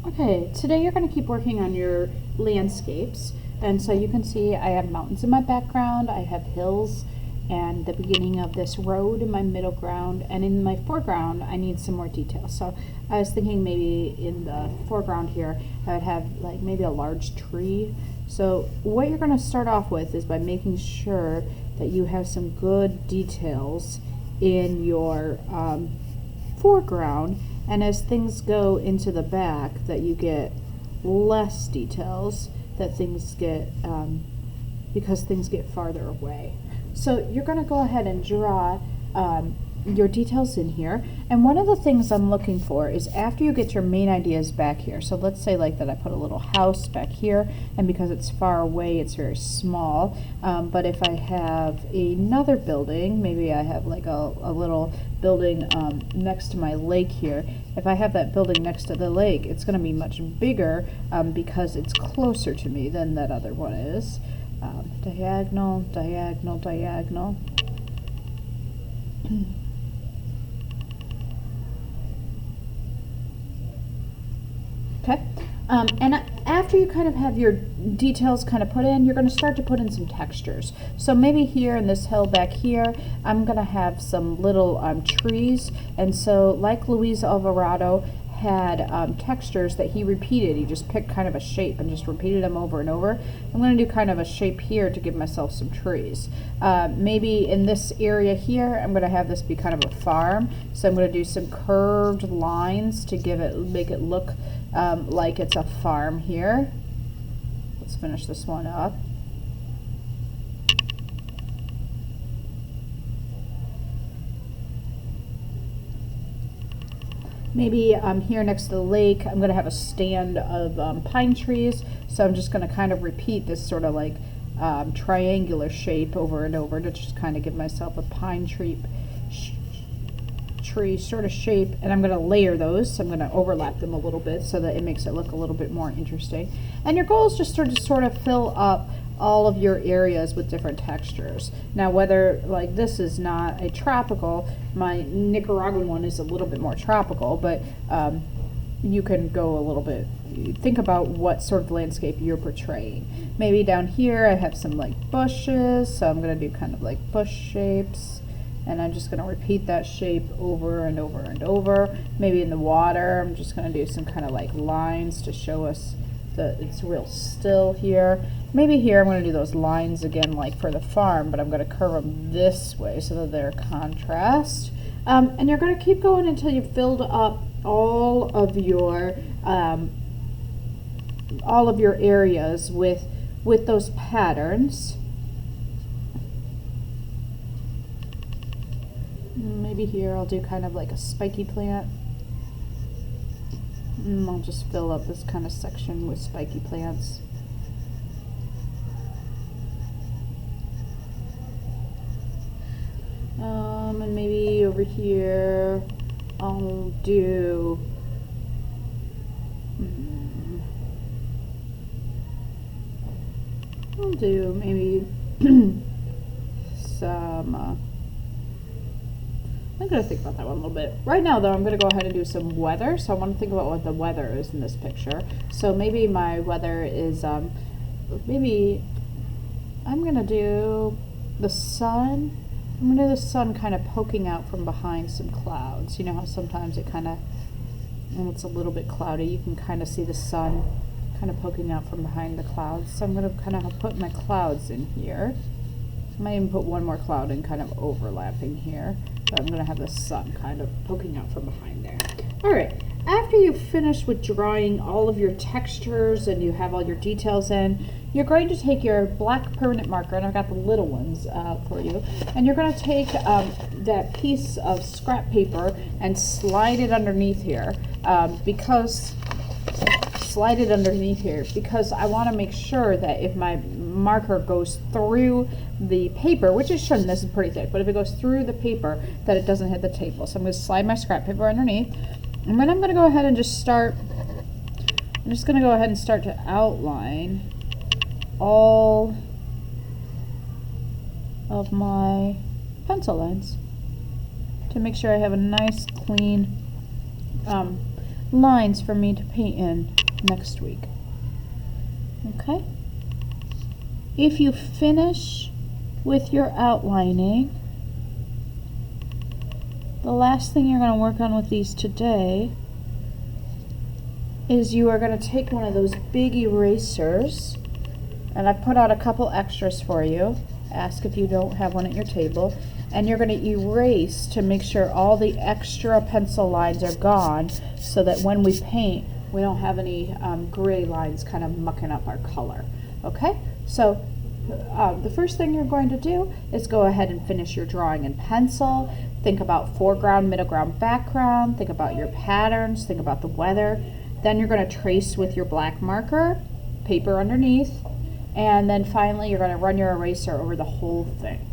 Okay, today you're going to keep working on your landscapes. And so you can see I have mountains in my background, I have hills, and the beginning of this road in my middle ground, and in my foreground I need some more detail. So I was thinking maybe in the foreground here I would have like maybe a large tree. So what you're going to start off with is by making sure that you have some good details in your foreground, and as things go into the back that you get less details, that things get because things get farther away. So you're going to go ahead and draw your details in here, and one of the things I'm looking for is after you get your main ideas back here. So let's say like that I put a little house back here, and because it's far away it's very small, but if I have another building, maybe I have like a little building next to my lake here. If I have that building next to the lake, it's going to be much bigger because it's closer to me than that other one is. Diagonal, diagonal, diagonal. Okay, and after you kind of have your details kind of put in, you're going to start to put in some textures. So maybe here in this hill back here, I'm going to have some little trees, and so like Luis Alvarado had textures that he repeated. He just picked kind of a shape and just repeated them over and over. I'm going to do kind of a shape here to give myself some trees. Maybe in this area here, I'm going to have this be kind of a farm. So I'm going to do some curved lines to make it look like it's a farm here. Let's finish this one up. Maybe here next to the lake, I'm going to have a stand of pine trees. So I'm just going to kind of repeat this sort of like triangular shape over and over to just kind of give myself a pine tree sort of shape. And I'm going to layer those. So I'm going to overlap them a little bit so that it makes it look a little bit more interesting. And your goal is just to sort of fill up all of your areas with different textures. Now whether like this is not a tropical, my Nicaraguan one is a little bit more tropical, but you can go a little bit, think about what sort of landscape you're portraying. Maybe down here I have some like bushes, so I'm going to do kind of like bush shapes, and I'm just going to repeat that shape over and over and over. Maybe in the water I'm just going to do some kind of like lines to show us that it's real still here. Maybe here I'm going to do those lines again like for the farm, but I'm going to curve them this way so that they're contrast. And you're going to keep going until you've filled up all of your areas with those patterns. Maybe here I'll do kind of like a spiky plant. And I'll just fill up this kind of section with spiky plants. And maybe over here I'll do maybe some I'm going to think about that one a little bit. Right now though, I'm going to go ahead and do some weather. So I want to think about what the weather is in this picture. So maybe my weather is, maybe I'm going to do the sun. I'm going to do the sun kind of poking out from behind some clouds. You know how sometimes it kind of, when it's a little bit cloudy, you can kind of see the sun kind of poking out from behind the clouds. So I'm going to kind of put my clouds in here. I might even put one more cloud in kind of overlapping here. But I'm going to have the sun kind of poking out from behind there. All right, after you've finished with drawing all of your textures and you have all your details in, you're going to take your black permanent marker, and I've got the little ones for you, and you're going to take that piece of scrap paper and slide it underneath here because I want to make sure that if my marker goes through the paper, which it shouldn't, this is pretty thick, but if it goes through the paper, that it doesn't hit the table. So I'm going to slide my scrap paper underneath, and then I'm going to go ahead and just start to outline all of my pencil lines to make sure I have a nice clean lines for me to paint in next week. Okay? If you finish with your outlining, the last thing you're going to work on with these today is you are going to take one of those big erasers, and I've put out a couple extras for you. Ask if you don't have one at your table. And you're going to erase to make sure all the extra pencil lines are gone, so that when we paint, we don't have any gray lines kind of mucking up our color. Okay? So the first thing you're going to do is go ahead and finish your drawing in pencil. Think about foreground, middle ground, background. Think about your patterns. Think about the weather. Then you're going to trace with your black marker, paper underneath, and then finally you're going to run your eraser over the whole thing.